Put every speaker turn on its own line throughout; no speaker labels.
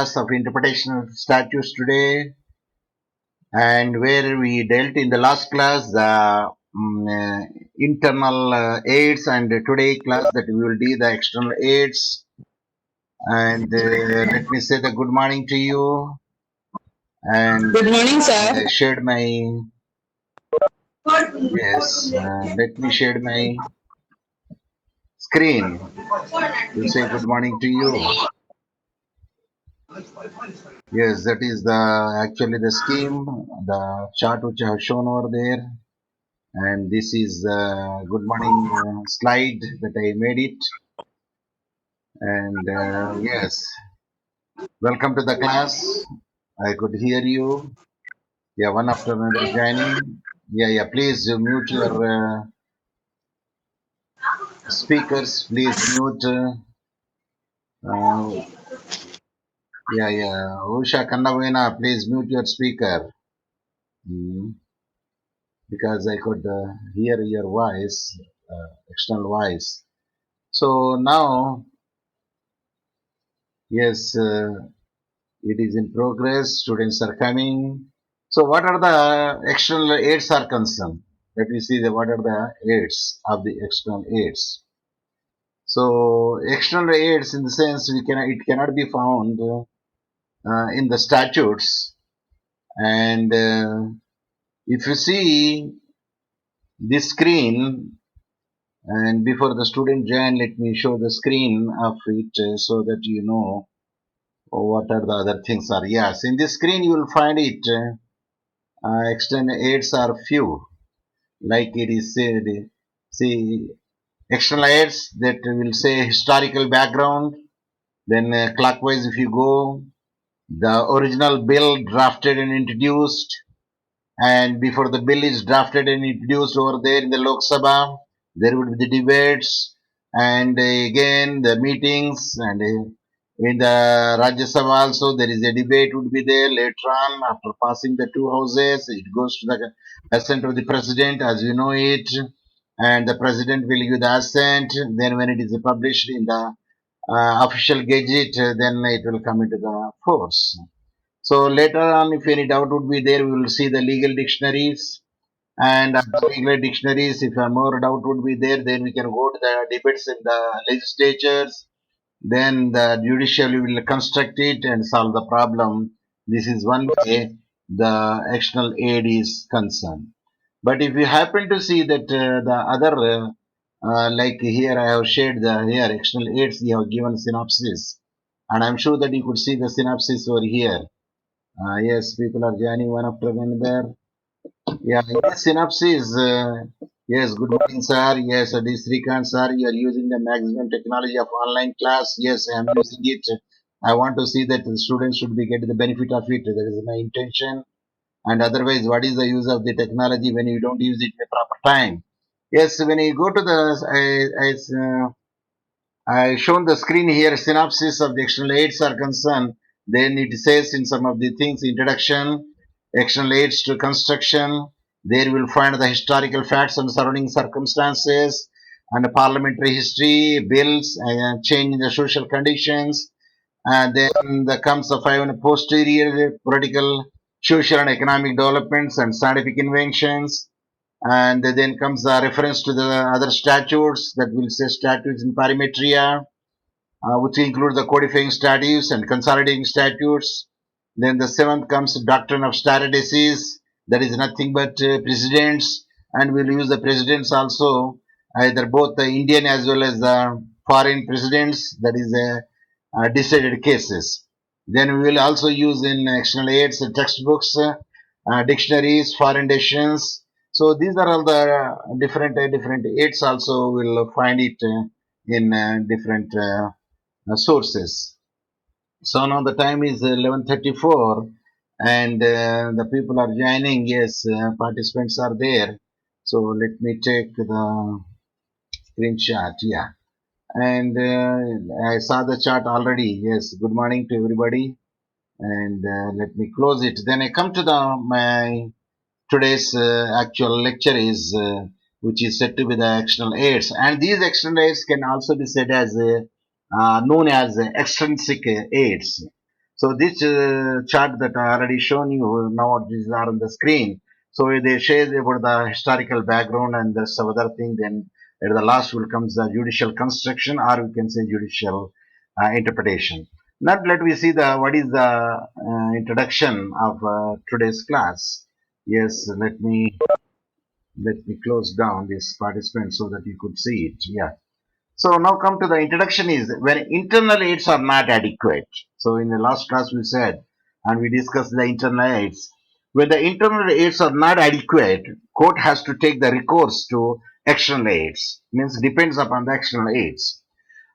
class of interpretation of statutes today, and where we dealt in the last class the internal aids, and today class that we will do the external aids. And let me say the good morning to you, and
Good morning,
I
sir.
shared my yes. Let me share my screen to say good morning to you. Yes, that is the actually the scheme, the chart which I have shown over there, and this is the good morning slide that I made it. And yes, welcome to the class. I could hear you. Yeah, one after another joining. Yeah. Please mute your speakers. Please mute. Uh, yeah. Usha Kannavena, please mute your speaker. Hmm. Because I could hear your voice, external voice. So now, yes, it is in progress. Students are coming. So what are the external aids are concerned? Let me see what are the aids of the external aids. So external aids, in the sense it cannot be found in the statutes. And if you see this screen, and before the student join, let me show the screen of it so that you know what are the other things are. Yes, in this screen you will find it. External aids are few, like it is said. See, external aids that will say historical background. Then clockwise, if you go, the original bill drafted and introduced, and before the bill is drafted and introduced over there in the Lok Sabha, there would be the debates, and again the meetings, and in the Rajya Sabha also there is a debate would be there later on after passing the two houses. It goes to the assent of the president as you know it, and the president will give the assent. Then when it is published in the official gazette, then it will come into the force. So later on, if any doubt would be there, we will see the legal dictionaries. And the legal dictionaries, if more doubt would be there, then we can go to the debates in the legislatures. Then the judiciary will construct it and solve the problem. This is one way the external aid is concerned. But if you happen to see that the other, like here I have shared the here external aids, we have given synopsis, and I'm sure that you could see the synopsis over here. Yes, people are joining one after another. Yeah, in this synopsis, yes, good morning, sir. Yes, this Srikanth, sir, you are using the maximum technology of online class. Yes, I am using it. I want to see that the students should be getting the benefit of it. That is my intention. And otherwise, what is the use of the technology when you don't use it in a proper time? Yes, when you go to the, I shown the screen here, synopsis of the external aids are concerned. Then it says in some of the things, introduction, external aids to construction. There you will find the historical facts and surrounding circumstances and the parliamentary history, bills, change in the social conditions. And then there comes the five and posterior political, social and economic developments and scientific inventions. And then comes the reference to the other statutes that will say statutes in Parliamentary, which include the codifying statutes and consolidating statutes. Then the seventh comes the doctrine of stare decisis, that is nothing but presidents, and we'll use the presidents also, either both the Indian as well as the foreign presidents, that is decided cases. Then we will also use in external aids textbooks, dictionaries, foreign decisions. So these are all the different aids also will find it in different sources. So now the time is 11:34, and the people are joining. Yes, participants are there. So let me take the screenshot. Yeah, and I saw the chart already. Yes, good morning to everybody. And let me close it. Then I come to the my today's actual lecture is which is said to be the external aids, and these external aids can also be said as known as extrinsic aids. So this chart that I already shown you, now these are on the screen. So they share about the historical background and the some other thing. Then at the last will comes the judicial construction, or we can say judicial interpretation. Now let me see the what is the introduction of today's class. Yes, let me close down this participant so that you could see it. Yeah. So now come to the introduction is when internal aids are not adequate. So in the last class we said, and we discussed the internal aids. When the internal aids are not adequate, court has to take the recourse to external aids. Means depends upon the external aids.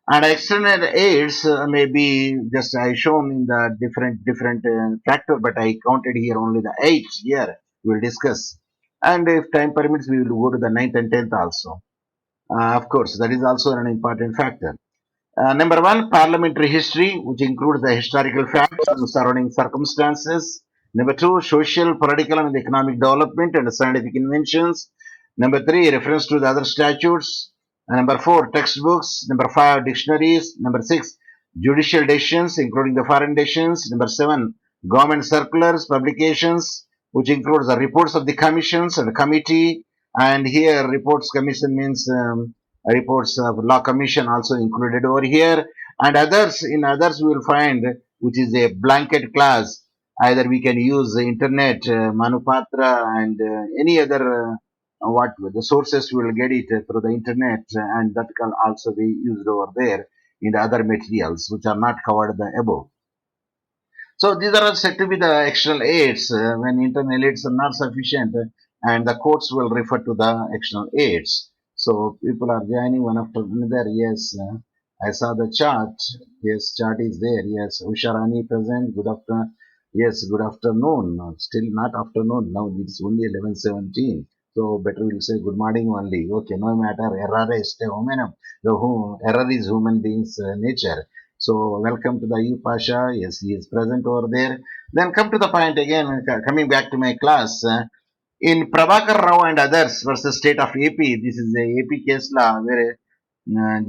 And external aids may be just I shown in the different factor, but I counted here only the eight. Here we will discuss. And if time permits, we will go to the ninth and tenth also. Of course, that is also an important factor. Number one, parliamentary history, which includes the historical facts and surrounding circumstances. Number two, social, political, and economic development and scientific inventions. Number three, reference to the other statutes. Number four, textbooks. Number five, dictionaries. Number six, judicial decisions, including the foreign decisions. Number seven, government circulars, publications, which includes the reports of the commissions and the committee. And here, reports commission means reports of law commission also included over here, and others in others we will find which is a blanket class. Either we can use the internet, manupatra, and any other what the sources we will get it through the internet, and that can also be used over there in the other materials which are not covered the above. So these are all said to be the external aids when internal aids are not sufficient, and the courts will refer to the external aids. So people are joining one after another. Yes, I saw the chart. Yes, chart is there. Yes, Usharani present. Good afternoon. Yes, good afternoon. Still not afternoon. Now it's only 11:17. So better we'll say good morning only. Okay, no matter. Error is human. Error is human beings' nature. So welcome to the U Pasha. Yes, he is present over there. Then come to the point again. Coming back to my class. In Prabhakar Rao and others versus State of AP, this is a AP case law where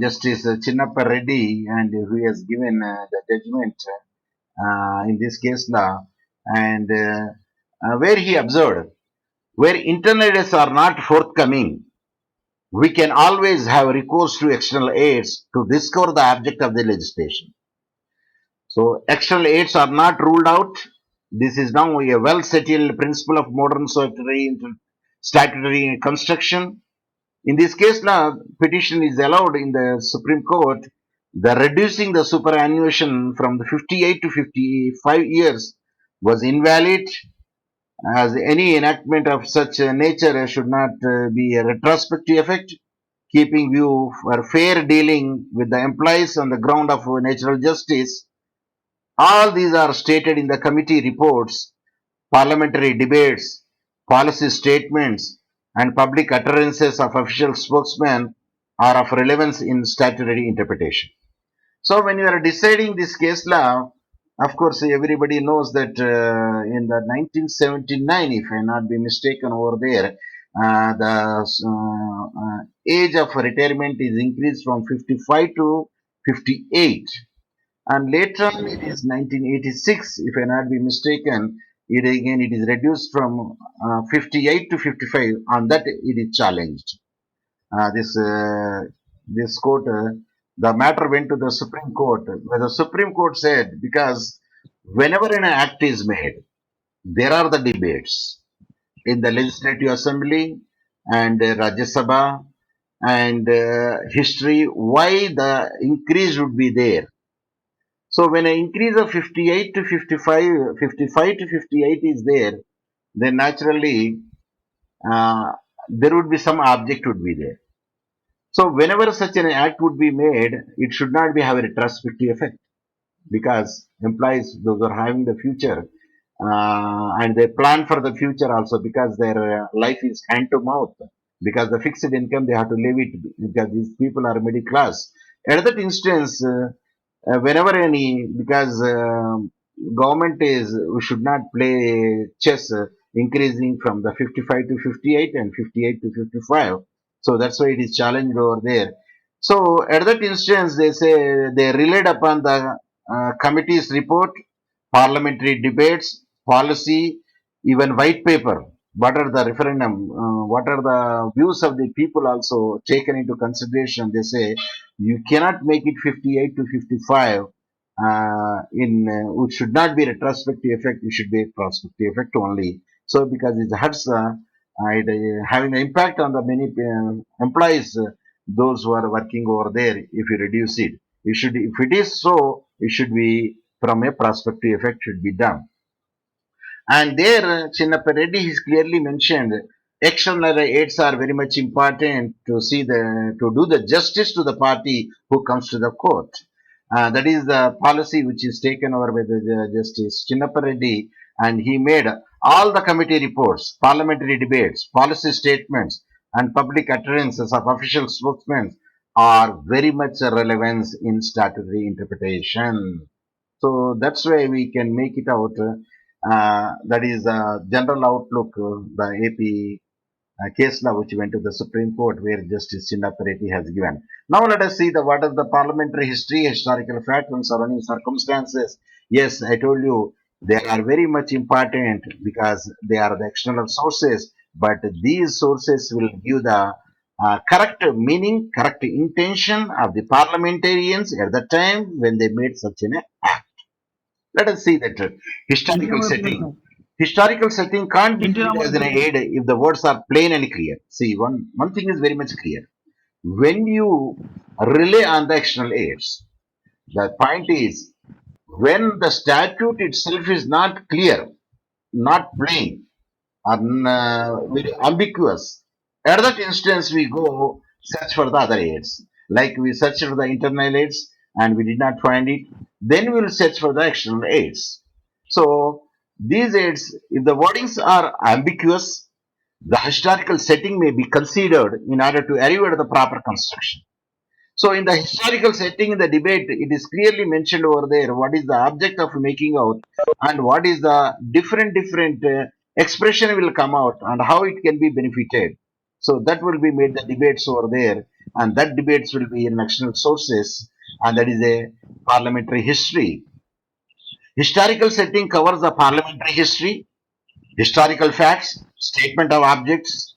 Justice Chinnappa Reddy and who has given the judgment in this case law, and where he observed where internal aids are not forthcoming, we can always have recourse to external aids to discover the object of the legislation. So external aids are not ruled out. This is now a well settled principle of modern statutory construction. In this case law, petition is allowed in the Supreme Court. The reducing the superannuation from the 58 to 55 years was invalid, as any enactment of such nature should not be a retrospective effect, keeping view for fair dealing with the employees on the ground of natural justice. All these are stated in the committee reports, parliamentary debates, policy statements, and public utterances of official spokesmen are of relevance in statutory interpretation. So, when you are deciding this case law, of course, everybody knows that in the 1979, if I not be mistaken, over there, the age of retirement is increased from 55 to 58, and later on it is 1986, if I not be mistaken, it is reduced from 58 to 55. On that it is challenged. This court, the matter went to the Supreme Court, where the Supreme Court said because whenever an act is made, there are the debates in the Legislative Assembly and Rajya Sabha and history why the increase would be there. So when an increase of 58 to 55, 55 to 58 is there, then naturally uh, there would be some object would be there. So whenever such an act would be made, it should not be have a retrospective effect, because employees, those are having the future, and they plan for the future also, because their life is hand to mouth, because the fixed income they have to live it, because these people are middle class. At that instance, whenever any, because government is, we should not play chess, increasing from the 55 to 58 and 58 to 55. So that's why it is challenged over there. So at that instance, they say they relied upon the committee's report parliamentary debates, policy, even white paper. What are the referendum? What are the views of the people also taken into consideration? They say you cannot make it 58 to 55. It should not be retrospective effect. It should be prospective effect only. So because it hurts, having an impact on the many employees, those who are working over there. If you reduce it, if it is so, it should be from a prospective effect should be done. And there, Chinnappa Reddy is clearly mentioned external aids are very much important to do the justice to the party who comes to the court. That is the policy which is taken over by the Justice Chinnappa Reddy, and he made all the committee reports, parliamentary debates, policy statements, and public utterances of official spokesmen are very much relevant in statutory interpretation. So that's why we can make it out. That is general outlook, the AP case law which went to the Supreme Court where Justice Chinnappa has given. Now let us see what is the parliamentary history, historical facts and surrounding circumstances. Yes, I told you they are very much important because they are the external sources, but these sources will give the correct meaning, correct intention of the parliamentarians at the time when they made such an let us see that historical setting. Historical setting can't be viewed as an aid if the words are plain and clear. See, one thing is very much clear. When you rely on the external aids, the point is when the statute itself is not clear, not plain, very ambiguous. At that instance, we go search for the other aids. Like we searched for the internal aids and we did not find it. Then we will search for the external aids. So these aids, if the wordings are ambiguous, the historical setting may be considered in order to arrive at the proper construction. So in the historical setting, in the debate, it is clearly mentioned over there what is the object of making out and what is the different expression will come out and how it can be benefited. So that will be made the debates over there, and that debates will be in national sources, and that is a parliamentary history. Historical setting covers the parliamentary history, historical facts, statement of objects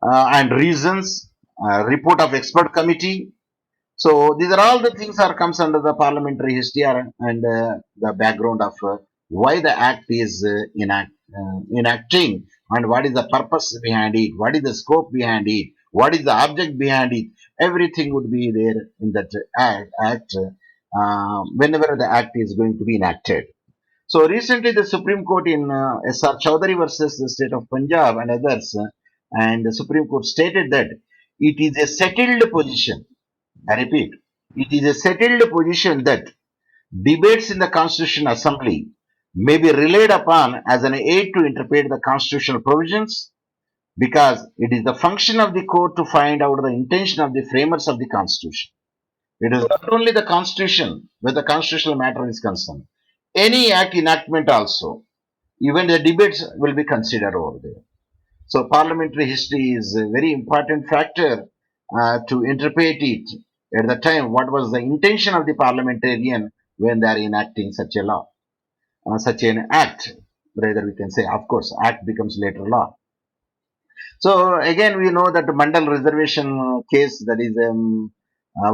and reasons, report of expert committee, so these are all the things that comes under the parliamentary history and the background of why the act is enacting and what is the purpose behind it, what is the scope behind it, what is the object behind it. Everything would be there in that act whenever the act is going to be enacted. So recently, the Supreme Court in S.R. Chowdhury versus the state of Punjab and others, and the Supreme Court stated that it is a settled position. I repeat, it is a settled position that debates in the Constitutional Assembly may be relied upon as an aid to interpret the constitutional provisions because it is the function of the court to find out the intention of the framers of the Constitution. It is not only the Constitution where the constitutional matter is concerned. Any act enactment also, even the debates will be considered over there. So parliamentary history is a very important factor to interpret it at the time. What was the intention of the parliamentarian when they are enacting such a law, such an act? Rather, we can say, of course, act becomes later law. So again, we know that the Mandal reservation case that is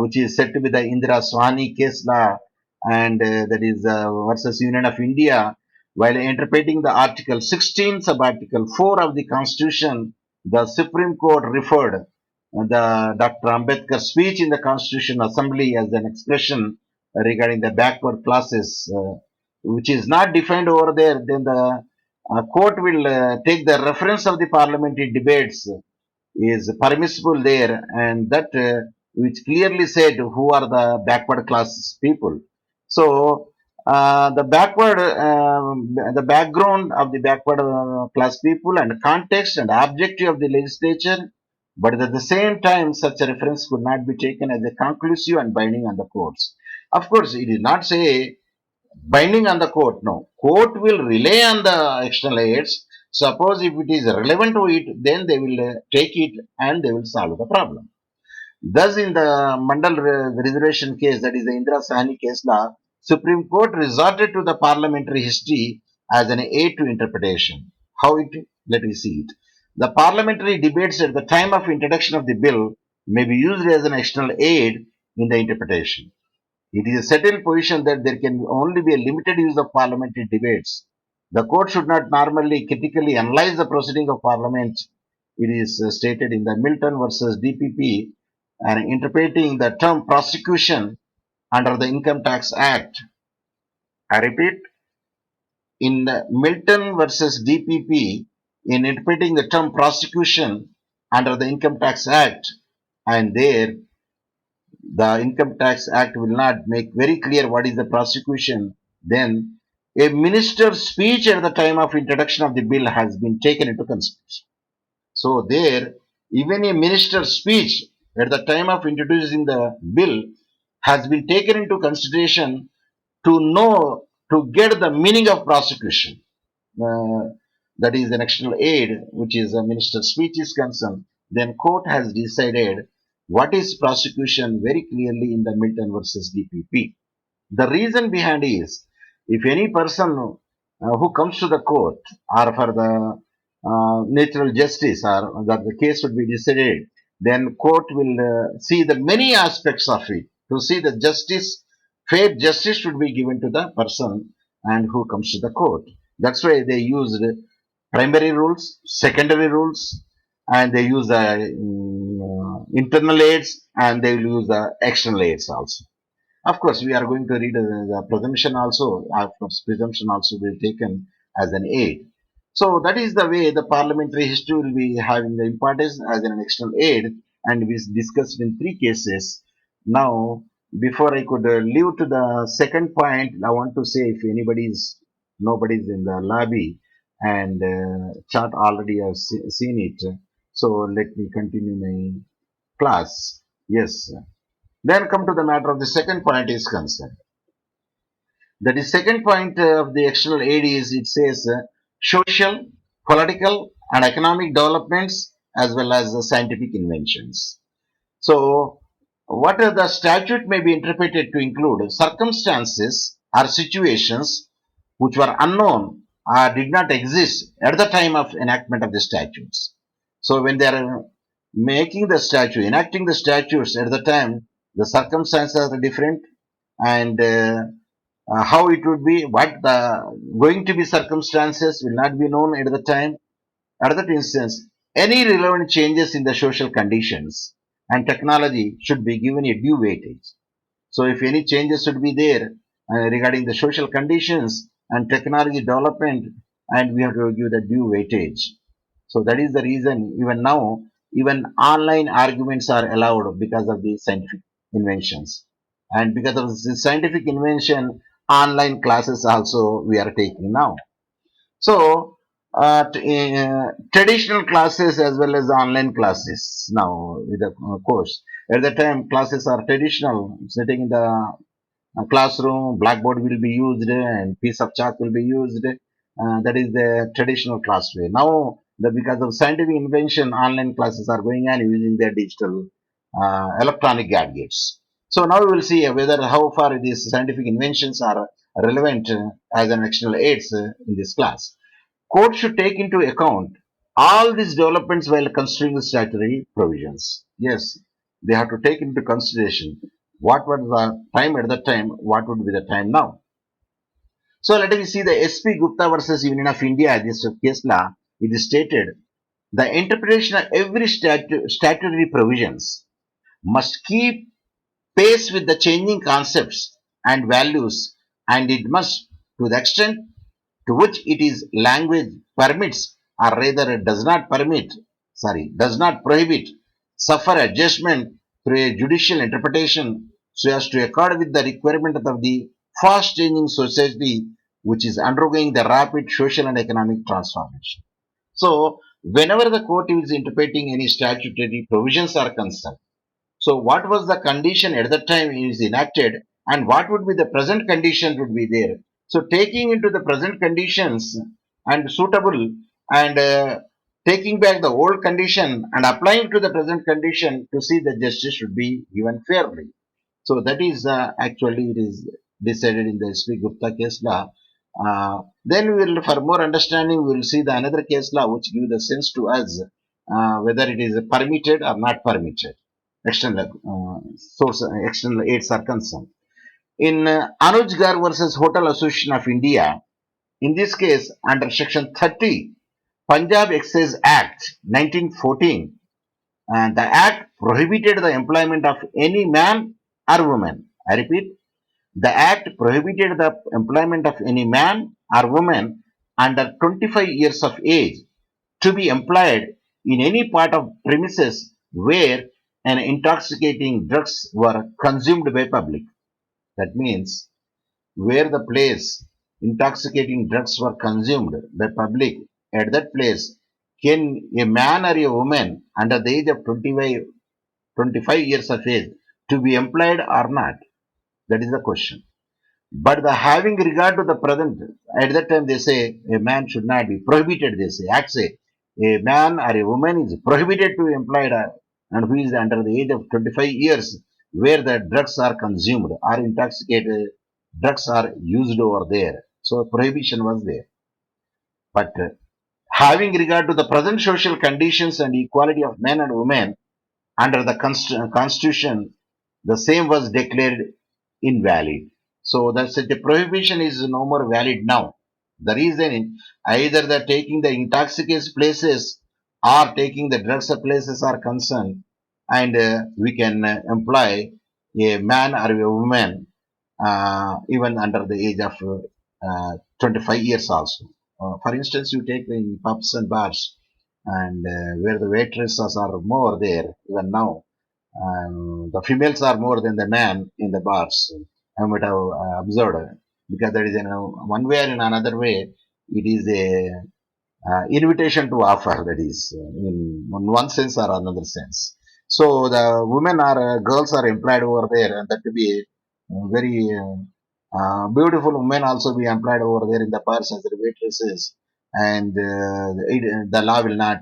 which is said to be the Indira Swani case law, and that is versus Union of India. While interpreting the Article 16 sub Article 4 of the Constitution, the Supreme Court referred the Dr. Ambedkar speech in the Constitution Assembly as an expression regarding the backward classes, which is not defined over there. Then the court will take the reference of the parliamentary debates is permissible there, and that which clearly said who are the backward class people. So the background of the backward class people and context and objective of the legislature, but at the same time, such a reference could not be taken as a conclusive and binding on the courts. Of course, it is not say binding on the court. No, court will rely on the external aids. Suppose if it is relevant to it, then they will take it and they will solve the problem. Thus, in the Mandal reservation case, that is the Indira Sahni case law, Supreme Court resorted to the parliamentary history as an aid to interpretation. How it? Let me see it. The parliamentary debates at the time of introduction of the bill may be used as an external aid in the interpretation. It is a settled position that there can only be a limited use of parliamentary debates. The court should not normally critically analyze the proceeding of parliament. It is stated in the Milton versus DPP and interpreting the term prosecution under the Income Tax Act. I repeat, in the Milton versus DPP, in interpreting the term prosecution under the Income Tax Act, and there the Income Tax Act will not make very clear what is the prosecution, then a minister's speech at the time of introduction of the bill has been taken into consideration. So there, even a minister's speech at the time of introducing the bill has been taken into consideration to know, to get the meaning of prosecution. Uh, that is an external aid, which is a minister's speech is concerned. Then court has decided what is prosecution very clearly in the Milton versus DPP. The reason behind is if any person who comes to the court or for the natural justice or that the case would be decided, then court will see the many aspects of it to see the justice, fair justice should be given to the person and who comes to the court. That's why they used primary rules, secondary rules, and they use the internal aids and they will use the external aids also. Of course, we are going to read the presumption also. Of course, presumption also will be taken as an aid. So that is the way the parliamentary history will be having the importance as an external aid, and we discussed in three cases. Now, before I could leave to the second point, I want to say if nobody's in the lobby and chat already have seen it. So let me continue my class. Yes. Then come to the matter of the second point is concerned. That is second point of the external aid is it says social, political and economic developments as well as scientific inventions. So what are the statute may be interpreted to include circumstances or situations which were unknown or did not exist at the time of enactment of the statutes. So when they are making the statute, enacting the statutes at the time, the circumstances are different and how it would be, what the going to be circumstances will not be known at the time. At that instance, any relevant changes in the social conditions and technology should be given a due weightage. So if any changes should be there regarding the social conditions and technology development, and we have to give the due weightage. So that is the reason even now, even online arguments are allowed because of the scientific inventions. And because of the scientific invention, online classes also we are taking now. So traditional classes as well as online classes now with the course. At the time, classes are traditional, sitting in the classroom, blackboard will be used and piece of chalk will be used. That is the traditional class way. Now, because of scientific invention, online classes are going on using their digital electronic gadgets. So now we will see whether how far these scientific inventions are relevant as an external aids in this class. Court should take into account all these developments while considering the statutory provisions. Yes, they have to take into consideration what was the time at that time, what would be the time now. So let us see the SP Gupta versus Union of India, this case law. It is stated the interpretation of every statutory provisions must keep pace with the changing concepts and values, and it must, to the extent to which it is language permits or rather does not prohibit, suffer adjustment through a judicial interpretation so as to accord with the requirement of the fast changing society which is undergoing the rapid social and economic transformation. So whenever the court is interpreting any statutory provisions are concerned, so what was the condition at the time it is enacted and what would be the present condition would be there. So taking into the present conditions and suitable and taking back the old condition and applying to the present condition to see the justice should be given fairly. So that is actually it is decided in the SP Gupta case law. Then we will, for more understanding, we will see the another case law which give the sense to us whether it is permitted or not permitted. External external aids are concerned. In Anuj Gar versus Hotel Association of India, in this case, under Section 30, Punjab Excise Act 1914, and the Act prohibited the employment of any man or woman. I repeat, the Act prohibited the employment of any man or woman under 25 years of age to be employed in any part of premises where an intoxicating drugs were consumed by public. That means where the place intoxicating drugs were consumed by public, at that place can a man or a woman under the age of 25 years of age to be employed or not? That is the question. But the having regard to the present, at that time they say a man should not be prohibited. They say, Act say, a man or a woman is prohibited to be employed and who is under the age of 25 years where the drugs are consumed or intoxicated drugs are used over there. So prohibition was there. But having regard to the present social conditions and equality of men and women under the constitution, the same was declared invalid. So that's it. The prohibition is no more valid now. The reason is either the taking the intoxicated places or taking the drugs places are concerned, and we can employ a man or a woman even under the age of 25 years also. For instance, you take in pubs and bars, and where the waitresses are more there even now, the females are more than the man in the bars. I might have observed because there is one way or in another way, it is a invitation to offer, that is in one sense or another sense. So the women or girls are employed over there, and that to be very beautiful women also be employed over there in the bars as the waitresses, and the law will not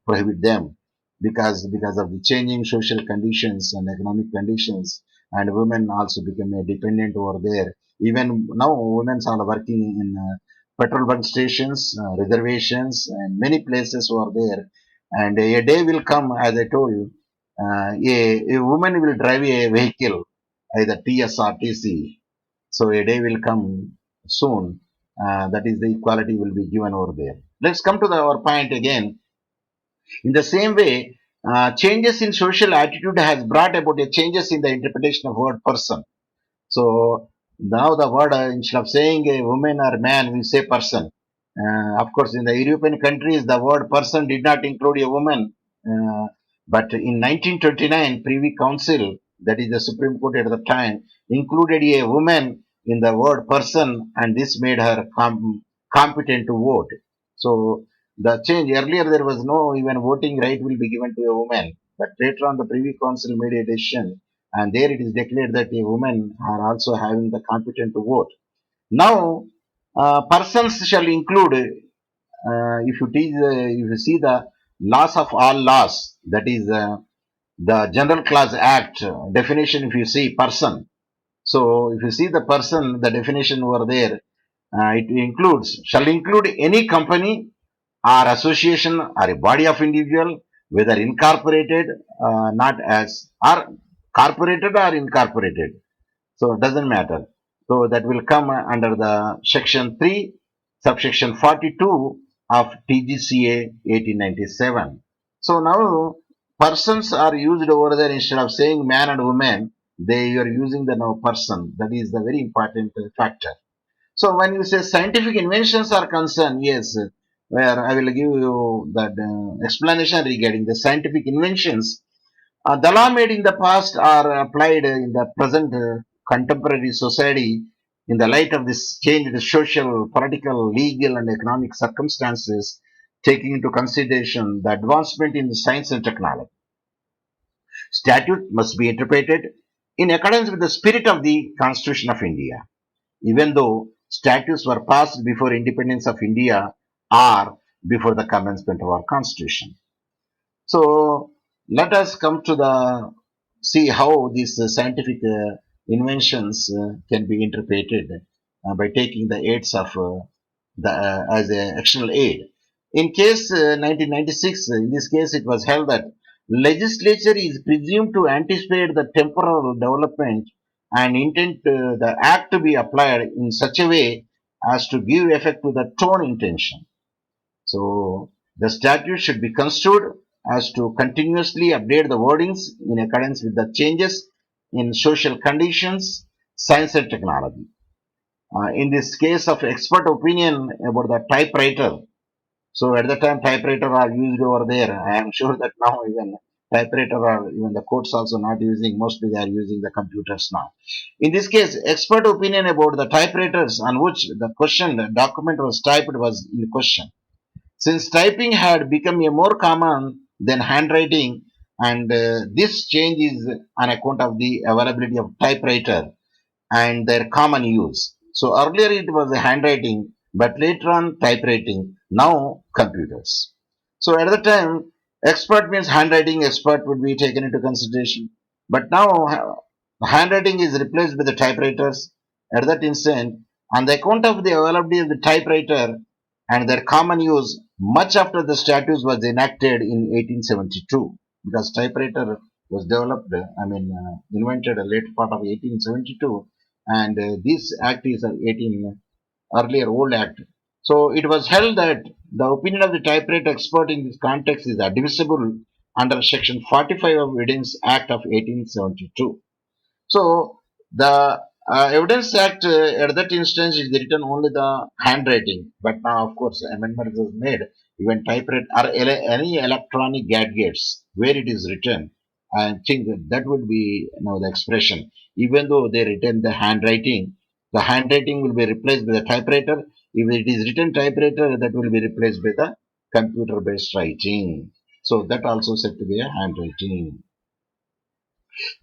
prohibit them because of the changing social conditions and economic conditions, and women also become a dependent over there. Even now women are working in petrol bunk stations, reservations, and many places were there. And a day will come, as I told you, a woman will drive a vehicle, either TSRTC. So a day will come soon. That is the equality will be given over there. Let's come to our point again. In the same way, changes in social attitude has brought about a changes in the interpretation of word person. So now the word, instead of saying a woman or man, we say person. Of course, in the European countries, the word person did not include a woman. Uh, but in 1929, Privy Council, that is the Supreme Court at the time, included a woman in the word person, and this made her competent to vote. So the change, earlier there was no even voting right will be given to a woman. But later on, the Privy Council made a decision, and there it is declared that a women are also having the competent to vote. Now, persons shall include, if you see the laws of all laws, that is the General Clause Act definition, if you see person. So, if you see the person, the definition over there, it includes, shall include any company or association or a body of individual, whether incorporated, not as, or corporated or incorporated. So it doesn't matter. So that will come under the section 3, subsection 42 of TGCA 1897. So now persons are used over there instead of saying man and woman, they are using the now person. That is the very important factor. So when you say scientific inventions are concerned, yes, where I will give you that explanation regarding the scientific inventions. The law made in the past are applied in the present contemporary society in the light of this changed social, political, legal, and economic circumstances, taking into consideration the advancement in science and technology. Statute must be interpreted in accordance with the spirit of the Constitution of India, even though statutes were passed before independence of India or before the commencement of our Constitution. So let us come to the see how these scientific inventions can be interpreted by taking the aids of as an external aid. In case 1996, in this case, it was held that legislature is presumed to anticipate the temporal development and intend the act to be applied in such a way as to give effect to the tone intention. So the statute should be construed as to continuously update the wordings in accordance with the changes in social conditions, science and technology. In this case of expert opinion about the typewriter, so at the time typewriter are used over there. I am sure that now even typewriter are even the courts also not using. Mostly they are using the computers now. In this case, expert opinion about the typewriters on which the question the document was typed was in question. Since typing had become a more common than handwriting, and this change is on account of the availability of typewriter and their common use. So earlier it was a handwriting, but later on typewriting, now computers. So at the time, expert means handwriting expert would be taken into consideration. But now handwriting is replaced by the typewriters. At that instant, on the account of the availability of the typewriter and their common use, much after the statutes was enacted in 1872, because typewriter was developed, invented a late part of 1872, and this act is an 18 earlier old act. So it was held that the opinion of the typewriter expert in this context is admissible under Section 45 of Evidence Act of 1872. So the Evidence Act at that instance is written only the handwriting, but now of course amendment was made. Even typewriter or any electronic gadgets where it is written, I think that would be the expression. Even though they written the handwriting will be replaced by the typewriter. If it is written typewriter, that will be replaced by the computer-based writing. So that also said to be a handwriting.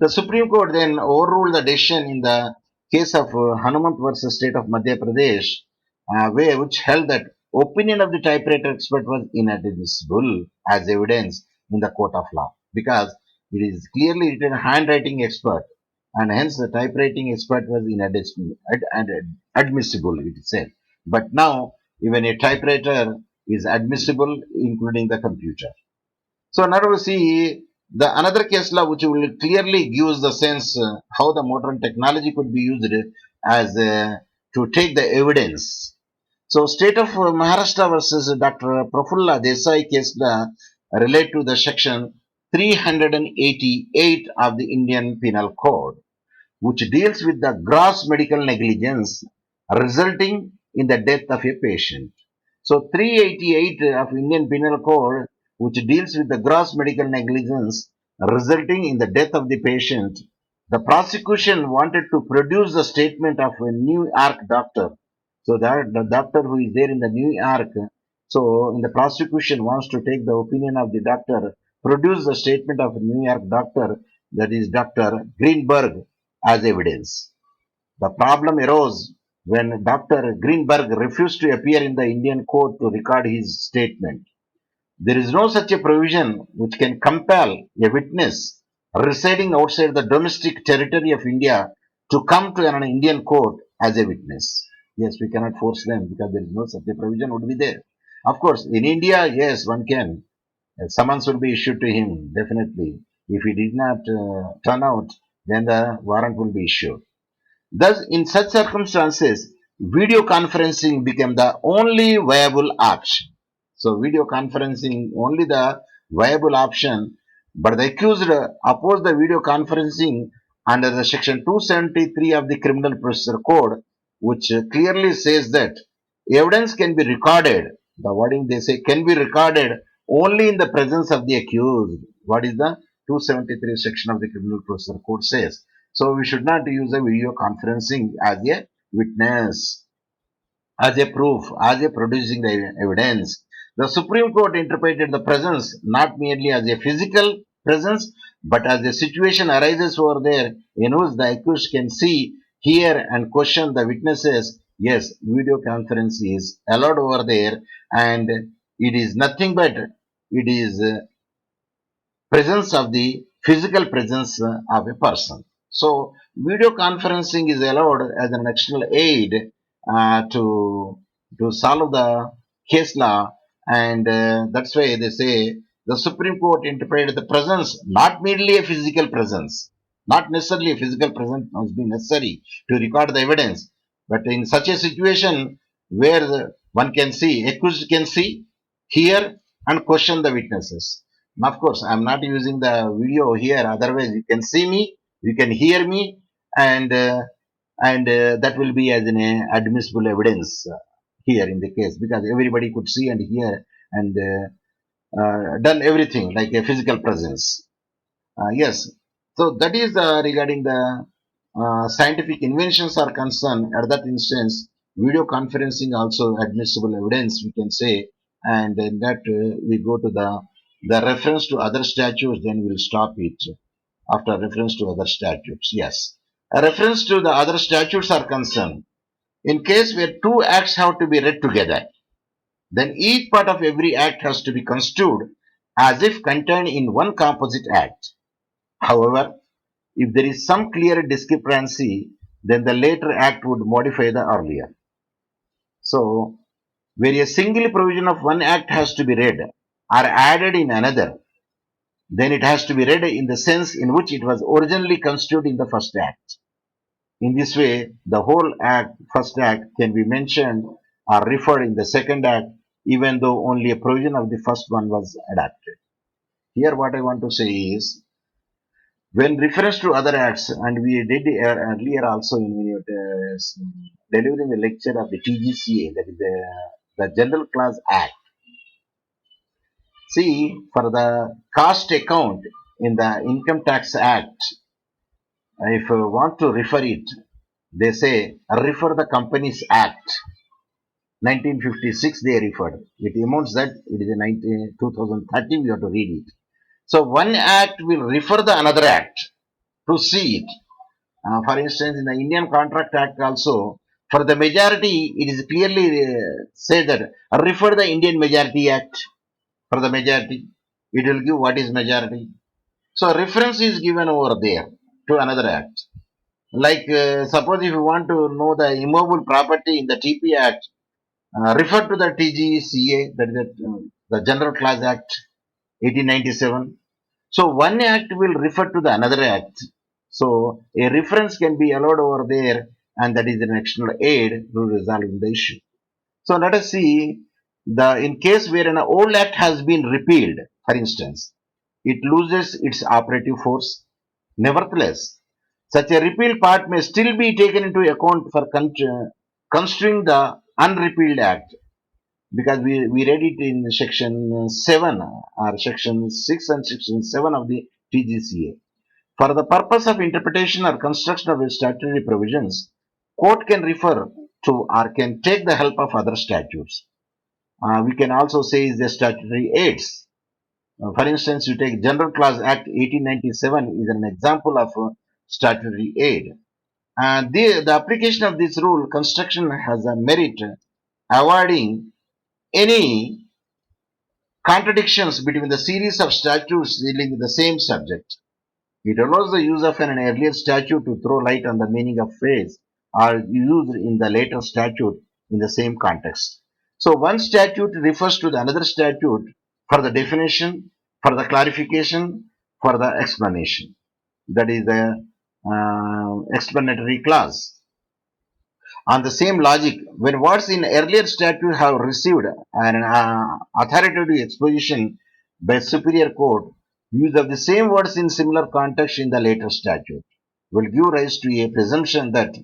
The Supreme Court then overruled the decision in the case of Hanumant versus State of Madhya Pradesh, which held that opinion of the typewriter expert was inadmissible as evidence in the court of law because it is clearly written handwriting expert, and hence the typewriting expert was admissible, it is said. But now even a typewriter is admissible, including the computer. So now we see the another case law which will clearly gives the sense how the modern technology could be used as to take the evidence. So state of Maharashtra versus Dr. Prafulla Desai case law relate to the section 388 of the Indian Penal Code, which deals with the gross medical negligence resulting in the death of a patient. So 388 of Indian Penal Code, which deals with the gross medical negligence resulting in the death of the patient, the prosecution wanted to produce the statement of a New York doctor. So that the doctor who is there in the New York, so in the prosecution wants to take the opinion of the doctor, produce the statement of a New York doctor, that is Dr. Greenberg, as evidence. The problem arose when Dr. Greenberg refused to appear in the Indian court to record his statement. There is no such a provision which can compel a witness residing outside the domestic territory of India to come to an Indian court as a witness. Yes, we cannot force them because there is no such a provision would be there. Of course, in India, yes, one can. Summons will be issued to him, definitely. If he did not turn out, then the warrant will be issued. Thus, in such circumstances, video conferencing became the only viable option. So, video conferencing only the viable option, but the accused opposed the video conferencing under the section 273 of the Criminal Procedure Code, which clearly says that evidence can be recorded. The wording they say can be recorded only in the presence of the accused. What is the 273 section of the Criminal Procedure Code says? So we should not use a video conferencing as a witness, as a proof, as a producing the evidence. The Supreme Court interpreted the presence not merely as a physical presence, but as a situation arises over there in which the accused can see, hear, and question the witnesses. Yes, video conference is allowed over there, and it is nothing but it is presence of the physical presence of a person. So video conferencing is allowed as an external aid to solve the case law, and that's why they say the Supreme Court interpreted the presence, not merely a physical presence, not necessarily a physical presence must be necessary to record the evidence, but in such a situation where one can see, accused can see, hear, and question the witnesses. Now, of course, I'm not using the video here. Otherwise, you can see me, you can hear me, and that will be as an admissible evidence here in the case, because everybody could see and hear and done everything like a physical presence. Yes, so that is regarding the scientific inventions are concerned. At that instance, video conferencing also admissible evidence, we can say, and then that we go to the reference to other statutes, then we'll stop it after reference to other statutes. Yes, a reference to the other statutes are concerned. In case where two acts have to be read together, then each part of every act has to be construed as if contained in one composite act. However, if there is some clear discrepancy, then the later act would modify the earlier. So, where a single provision of one act has to be read or added in another, then it has to be read in the sense in which it was originally construed in the first act. In this way, the whole act, first act, can be mentioned or referred in the second act, even though only a provision of the first one was adapted. Here, what I want to say is, when reference to other acts, and we did earlier also in delivering the lecture of the TGCA, that is the General Class Act. See, for the cost account in the Income Tax Act, if you want to refer it, they say refer the Companies Act. 1956 they referred. It amounts that it is a 2013 we have to read it. So one act will refer the another act to see it. For instance, in the Indian Contract Act also, for the majority, it is clearly said that refer the Indian Majority Act for the majority. It will give what is majority. So reference is given over there to another act. Like suppose if you want to know the immovable property in the TP Act, refer to the TGCA, that is the General Class Act 1897. So one act will refer to the another act. So a reference can be allowed over there, and that is an external aid to resolving the issue. So let us see the in case where an old act has been repealed, for instance, it loses its operative force. Nevertheless, such a repealed part may still be taken into account for construing the unrepealed act, because we read it in section 7 or section 6 and section 7 of the TGCA. For the purpose of interpretation or construction of statutory provisions, court can refer to or can take the help of other statutes. We can also say is the statutory aids. For instance, you take General Clause Act 1897 is an example of statutory aid. And the application of this rule construction has a merit avoiding any contradictions between the series of statutes dealing with the same subject. It allows the use of an earlier statute to throw light on the meaning of phrase or used in the later statute in the same context. So one statute refers to the another statute for the definition, for the clarification, for the explanation. That is the explanatory clause. On the same logic, when words in earlier statute have received an authoritative exposition by superior court, use of the same words in similar context in the later statute will give rise to a presumption that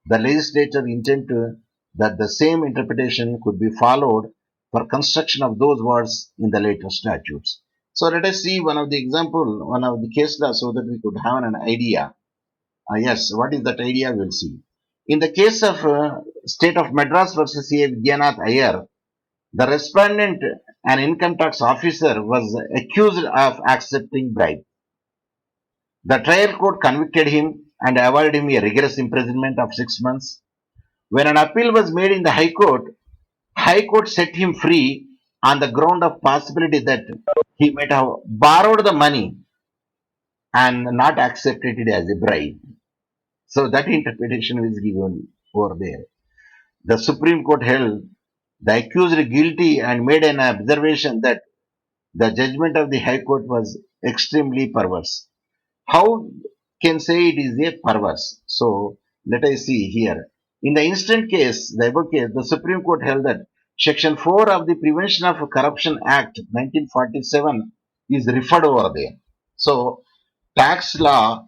the legislature intended that the same interpretation could be followed for construction of those words in the later statutes. So let us see one of the example, one of the case law, so that we could have an idea. Yes, what is that idea? We'll see. In the case of State of Madras versus A. Vidyanath Iyer, the respondent, an income tax officer, was accused of accepting bribe. The trial court convicted him and awarded him a rigorous imprisonment of 6 months. When an appeal was made in the High Court set him free on the ground of possibility that he might have borrowed the money and not accepted it as a bribe. So that interpretation is given over there. The Supreme Court held the accused guilty and made an observation that the judgment of the High Court was extremely perverse. How can say it is a perverse? So let us see here. In the instant case, the above case, the Supreme Court held that Section 4 of the Prevention of Corruption Act 1947 is referred over there. So tax law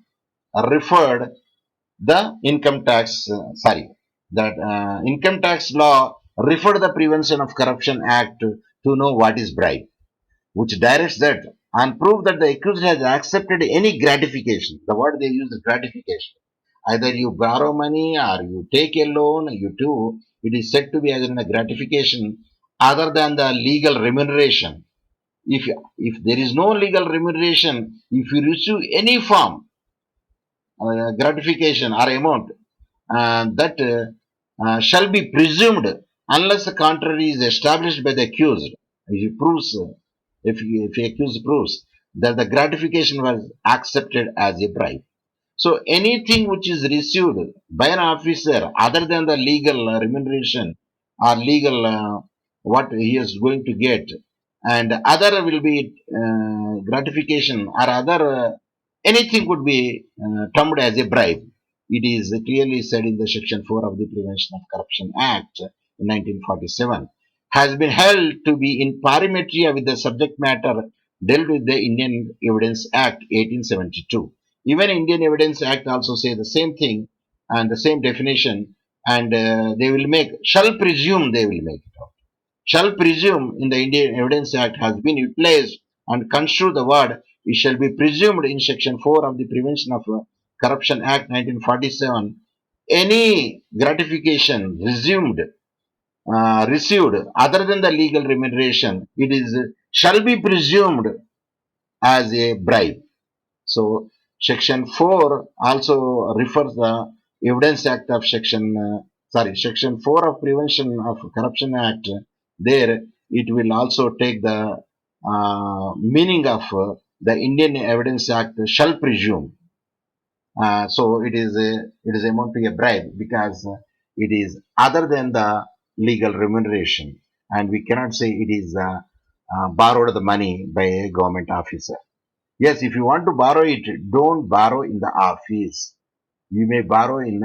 referred the income tax, that income tax law referred the Prevention of Corruption Act to know what is bribe, which directs that and prove that the accused has accepted any gratification. The word they use is gratification. Either you borrow money or you take a loan, you do, it is said to be as a gratification other than the legal remuneration. If there is no legal remuneration, if you receive any form gratification or amount, that shall be presumed unless the contrary is established by the accused. If he proves, if the accused proves that the gratification was accepted as a bribe. So anything which is received by an officer other than the legal remuneration or legal what he is going to get, and other will be gratification or other anything could be termed as a bribe. It is clearly said in the Section 4 of the Prevention of Corruption Act in 1947 has been held to be in parliamentary with the subject matter dealt with the Indian Evidence Act 1872. Even Indian Evidence Act also say the same thing and the same definition, and they will make shall presume they will make it out. Shall presume in the Indian Evidence Act has been utilized and construe the word it shall be presumed in Section 4 of the Prevention of Corruption Act 1947. Any gratification received other than the legal remuneration, it is shall be presumed as a bribe. So Section 4 also refers the Evidence Act of Section 4 of Prevention of Corruption Act. There it will also take the meaning of the Indian Evidence Act shall presume. So it is amount to a bribe because it is other than the legal remuneration, and we cannot say it is borrowed the money by a government officer. Yes, if you want to borrow it, don't borrow in the office. You may borrow in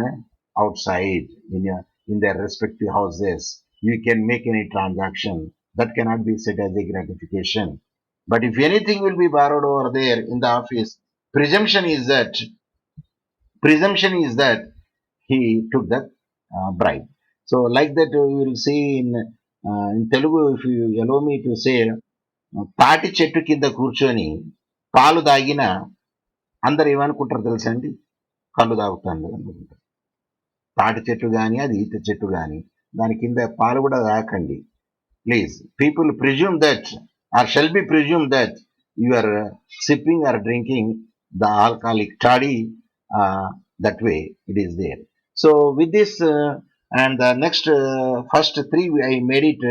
outside in their respective houses. You can make any transaction that cannot be said as a gratification. But if anything will be borrowed over there in the office, presumption is that presumption is that he took that bribe. So like that you will see in Telugu, if you allow me to say, తాటి చెట్టు కింద కూర్చొని పాలు తాగిన అందరు ఏమనుకుంటారు తెలుసా అండి? కళ్ళు తాగుతాను అనుకుంటారు. తాటి చెట్టు కానీ అది ఈత చెట్టు కానీ దాని కింద పాలు కూడా తాకండి. Please, people presume that or shall be presumed that you are sipping or drinking the alcoholic toddy that way it is there. So with this and the next first three I made it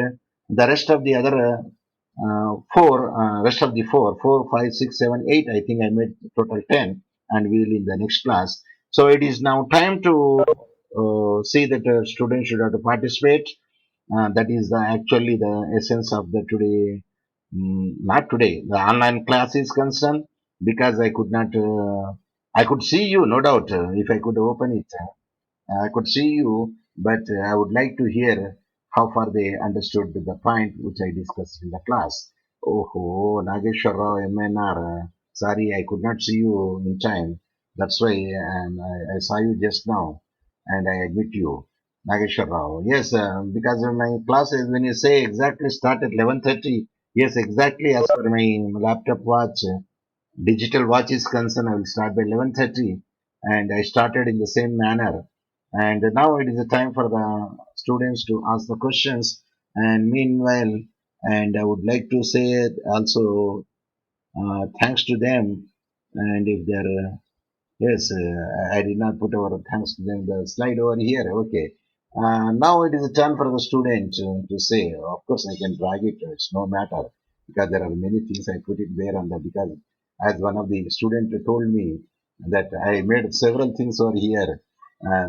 the rest of the other four rest of the four, 5, 6, 7, 8 I think I made total 10 and we will in the next class. So it is now time to see that students should have to participate. That is actually the essence of the today, not today, the online class is concerned because I could not, I could see you, no doubt, if I could open it, I could see you, but I would like to hear how far they understood the point which I discussed in the class. Oh, Nageshwar Rao, MNR, sorry, I could not see you in time. That's why I saw you just now and I admit you. Nageshwar Rao. Yes, because of my classes, when you say exactly start at 11:30, yes, exactly as per my laptop watch, digital watch is concerned, I will start by 11:30, and I started in the same manner. And now it is the time for the students to ask the questions. And meanwhile, and I would like to say also thanks to them. And if they're yes, I did not put our thanks to them the slide over here. Okay. Now it is a turn for the student to say. Of course, I can drag it. It's no matter because there are many things I put it there on the because as one of the student told me that I made several things over here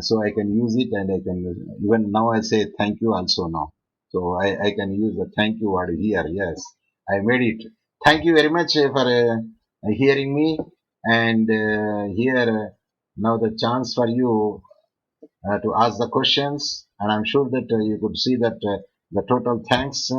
So I can use it, and I can even now I say thank you also now. So I can use the thank you word here. Yes, I made it. Thank you very much for hearing me, and here now the chance for you to ask the questions, and I'm sure that you could see that the total thanks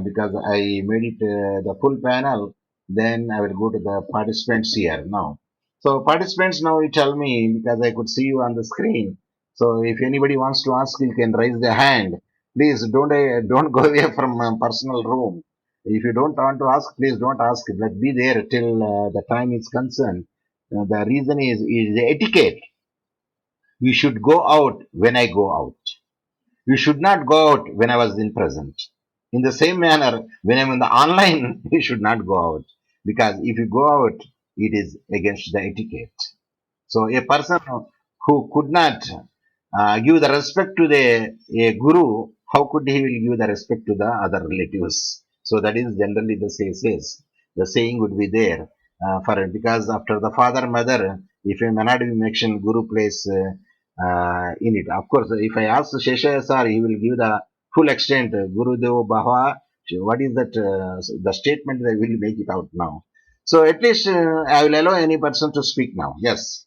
because I made it the full panel. Then I will go to the participants here now. So participants, now you tell me, because I could see you on the screen. So if anybody wants to ask, you can raise their hand. Please don't go away from personal room. If you don't want to ask, please don't ask. But be there till the time is concerned. The reason is the etiquette. We should go out when I go out. You should not go out when I was in present. In the same manner, when I'm in the online, you should not go out. Because if you go out, it is against the etiquette. So a person who could not give the respect to the a guru, how could he will give the respect to the other relatives? So that is generally the says. The saying would be there for it, because after the father mother, if a may not be mentioned, guru place in it. Of course, if I ask Sheshaya sir, he will give the full extent. Guru Dev Bhava. What is that? The statement that will make it out now. So at least I will allow any person to speak now. Yes.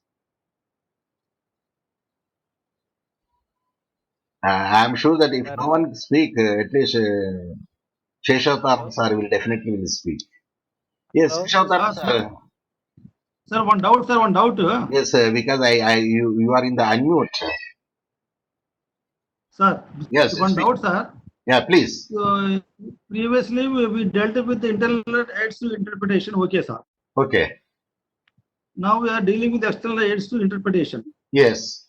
I'm sure that if
Sir,
no one speak, at least Sheshavatar
hello,
sir will definitely will speak. Yes,
hello.
Sheshavatar
Sir,
sir.
sir, one doubt, sir, one doubt.
Yes, because you are in the unmute.
Sir,
Yes,
one
speak.
doubt, sir.
Yeah, please.
Uh, Previously, we dealt with the internal aids to interpretation. Okay, sir.
Okay.
Now we are dealing with external aids to interpretation.
Yes.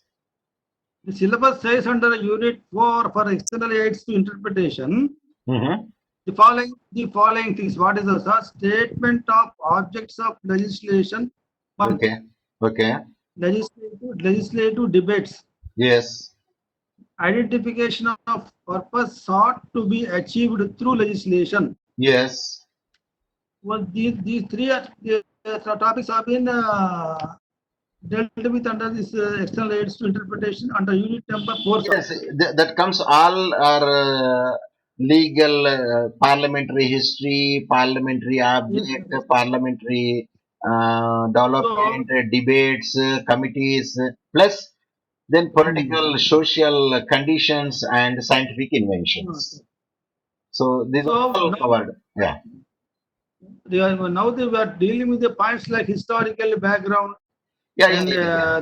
The syllabus says under Unit 4 for external aids to interpretation,
Mm-hmm.
the following things. What is the sir? Statement of objects of legislation. One,
Okay. Okay.
legislative debates.
Yes.
Identification of purpose sought to be achieved through legislation.
Yes.
Well, these three topics have been dealt with under this external aids to interpretation under unit number 4, sir.
Yes. That comes all our legal, parliamentary history, parliamentary
Yes,
object,
sir.
parliamentary
So,
development, debates, committees, plus then political, social conditions and scientific inventions. So these are
so
all covered. Yeah.
now they were dealing with the points like historical background
Yeah, yeah,
and
yeah, yeah.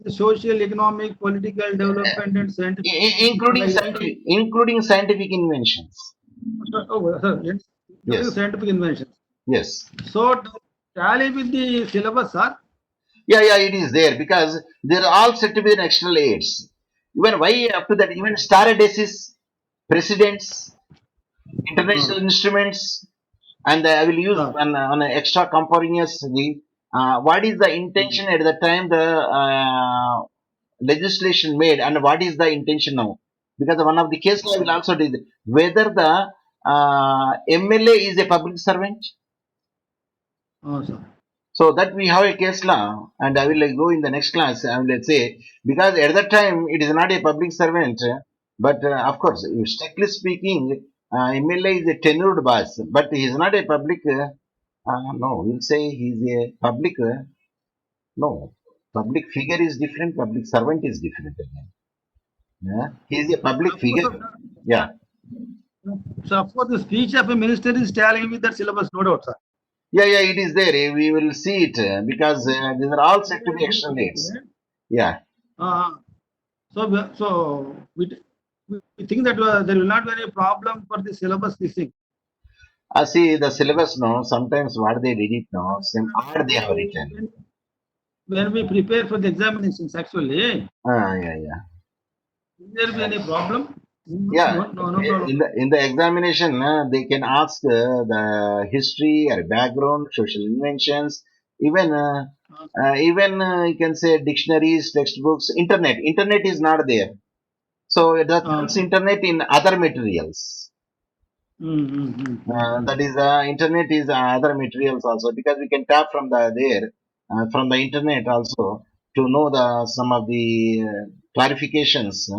the social, economic, political development and scientific invention
Including
like that.
scientific inventions.
Oh, sir, yes, including
Yes.
scientific inventions.
Yes.
So, tally with the syllabus, sir.
Yeah, yeah, it is there because they're all said to be an external aids. Even why up to that, even star indices, precedents, international instruments, and I will use
Sir.
on an extra componently. What is the intention at the time the legislation made, and what is the intention now? Because one of the cases I will also do whether the MLA is a public servant.
Oh, sir.
So that we have a case law, and I will go in the next class. I will say because at that time it is not a public servant, but of course, if strictly speaking, MLA is a tenured boss, but he is not a public. No, we'll say he is a public. No, public figure is different. Public servant is different again. Yeah, he is a public
Of course,
figure.
sir.
Yeah,
So, of course, the speech of a minister is tallying with that syllabus, no doubt, sir.
yeah, yeah. It is there. We will see it because these are all said to be external aids. Yeah.
Uh, so we think that there will not be any problem for the syllabus this thing.
See the syllabus no, sometimes what they did it no, some art they have written.
When we prepare for the examinations, actually,
Yeah, yeah.
will there be any problem?
Yeah,
No problem.
in the examination, they can ask the history or background, social inventions, even you can say dictionaries, textbooks, internet. Internet is not there, so that comes
Okay.
internet in other materials. That
Mm.
is internet is other materials also because we can tap from the there from the internet also to know some of the clarifications,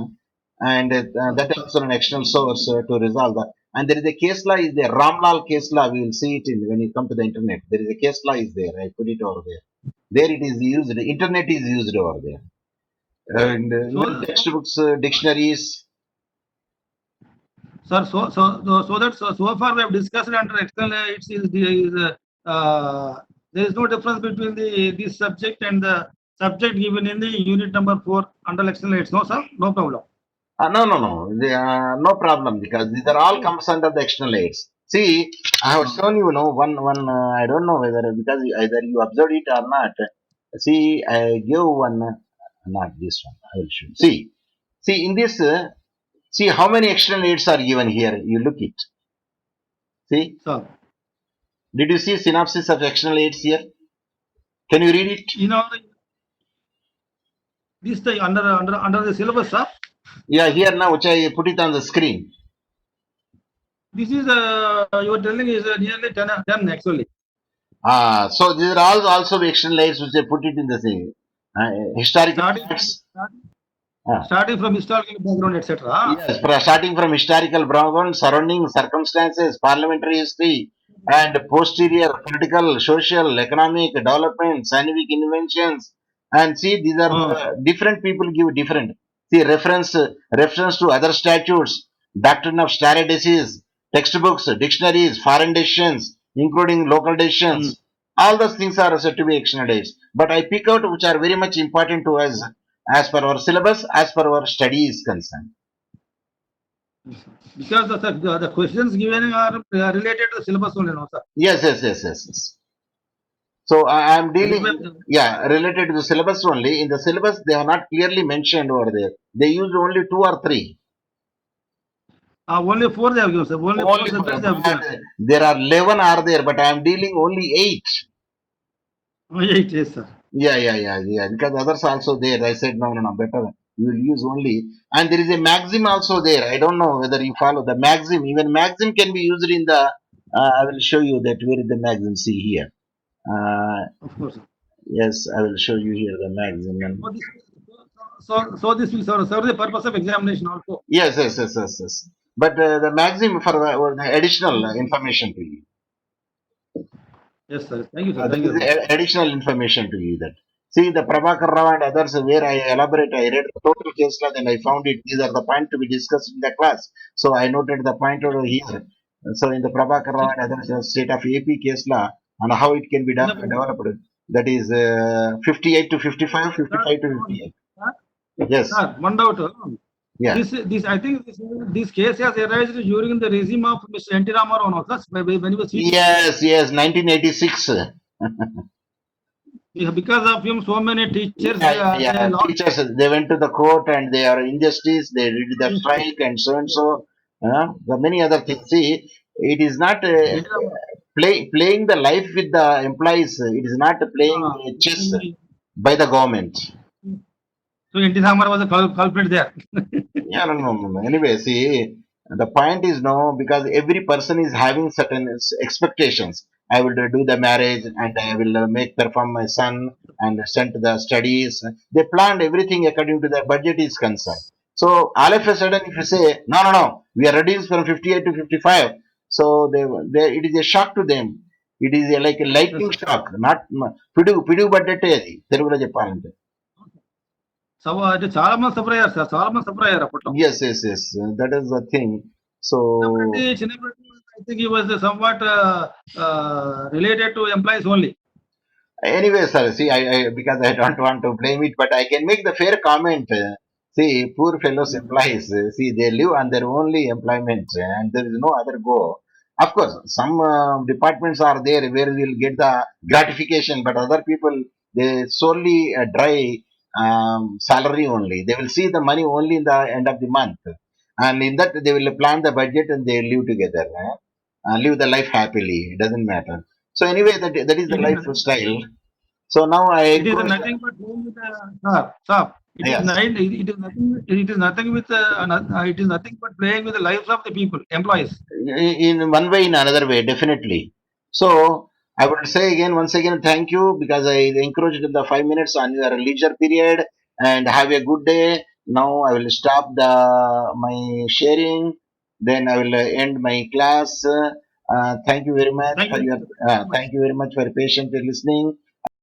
and that is also an external source to resolve that. And there is a case law is there, Ramlal case law. We will see it when you come to the internet. There is a case law is there. I put it over there. There it is used. The internet is used over there, and even
So,
textbooks, dictionaries.
sir, so far we have discussed under external aids there is no difference between this subject and the subject given in the unit number 4 under external aids. No, sir, no problem.
No. No problem, because these are all comes under the external aids. See, I have shown you, one. I don't know whether, because either you observed it or not. See, I give one, not this one. I will show. See in this. See how many external aids are given here. You look it. See,
Sir,
did you see synopsis of external aids here? Can you read it?
you know, this the under the syllabus, sir.
Yeah, here now, which I put it on the screen.
This is you are telling is nearly 10 actually.
So these are all also the external aids which I put it in the same historical facts.
Starting from historical background, etc.
Yes, starting from historical background, surrounding circumstances, parliamentary history, and posterior political, social, economic development, scientific inventions. And see, these are the different people give different. See, reference to other statutes, doctrine of stare decisis, textbooks, dictionaries, foreign decisions, including local decisions. All those things are said to be external aids. But I pick out which are very much important to us as per our syllabus, as per our study is concerned.
Because the questions given are related to the syllabus only, no, sir.
Yes. So I am dealing, related to the syllabus only. In the syllabus, they are not clearly mentioned over there. They use only 2 or 3.
Only 4 they have given, sir. Only 4 subjects they have given.
There are 11 are there, but I am dealing only 8.
8, yes, sir.
Yeah. Because others also there. I said no. Better you will use only. And there is a maxim also there. I don't know whether you follow the maxim. Even maxim can be used in the. I will show you that where is the maxim. See here.
Of course, sir.
Yes, I will show you here the maxim.
So this will serve the purpose of examination also.
Yes. But the maxim for the additional information to you.
Yes, sir. Thank you, sir. Thank you.
Additional information to you that. See, the Prabhakar Rao and others, where I elaborate, I read the total case law, then I found it. These are the points to be discussed in the class. So I noted the point over here. So in the Prabhakar Rao and others, state of AP case law and how it can be developed. That is 58 to 55, 55 to 58. Yes.
Sir, one doubt.
Yeah.
This I think this case has arisen during the regime of Mr. N.T. Ramarao, no, sir, when he was seated.
Yes, 1986.
Because of him, so many teachers.
Teachers, they went to the court and they are injustice. They did the strike and so. The many other things. See, it is not playing the life with the employees. It is not playing chess by the government.
So N.T. Ramarao was a culprit there.
No. Anyway, see, the point is because every person is having certain expectations. I will do the marriage and I will perform my son and send to the studies. They planned everything according to their budget is concerned. So all of a sudden, if you say no, we are reduced from 58 to 55, so it is a shock to them. It is like a lightning shock, not pidu budget. Telugulo cheppalante.
So చాలా మంది suffer అయ్యారు sir, చాలా మంది suffer అయ్యారు అప్పట్లో.
Yes, that is the thing. So
I think he was somewhat related to employees only.
Anyway, sir, see, I because I don't want to blame it, but I can make the fair comment. See, poor fellows employees, see, they live on their only employment and there is no other go. Of course, some departments are there where we'll get the gratification, but other people, they solely dry salary only. They will see the money only in the end of the month. And in that, they will plan the budget and they live together. Live the life happily. It doesn't matter. So anyway, that is the lifestyle. So now
it is nothing but sir. It is nothing but playing with the lives of the people, employees.
In one way, in another way, definitely. So I would say again, once again, thank you because I encouraged the 5 minutes on your leisure period and have a good day. Now I will stop my sharing. Then I will end my class. Thank you very much
Thank
for
you.
your
Thank you so much.
thank you very much for patiently listening.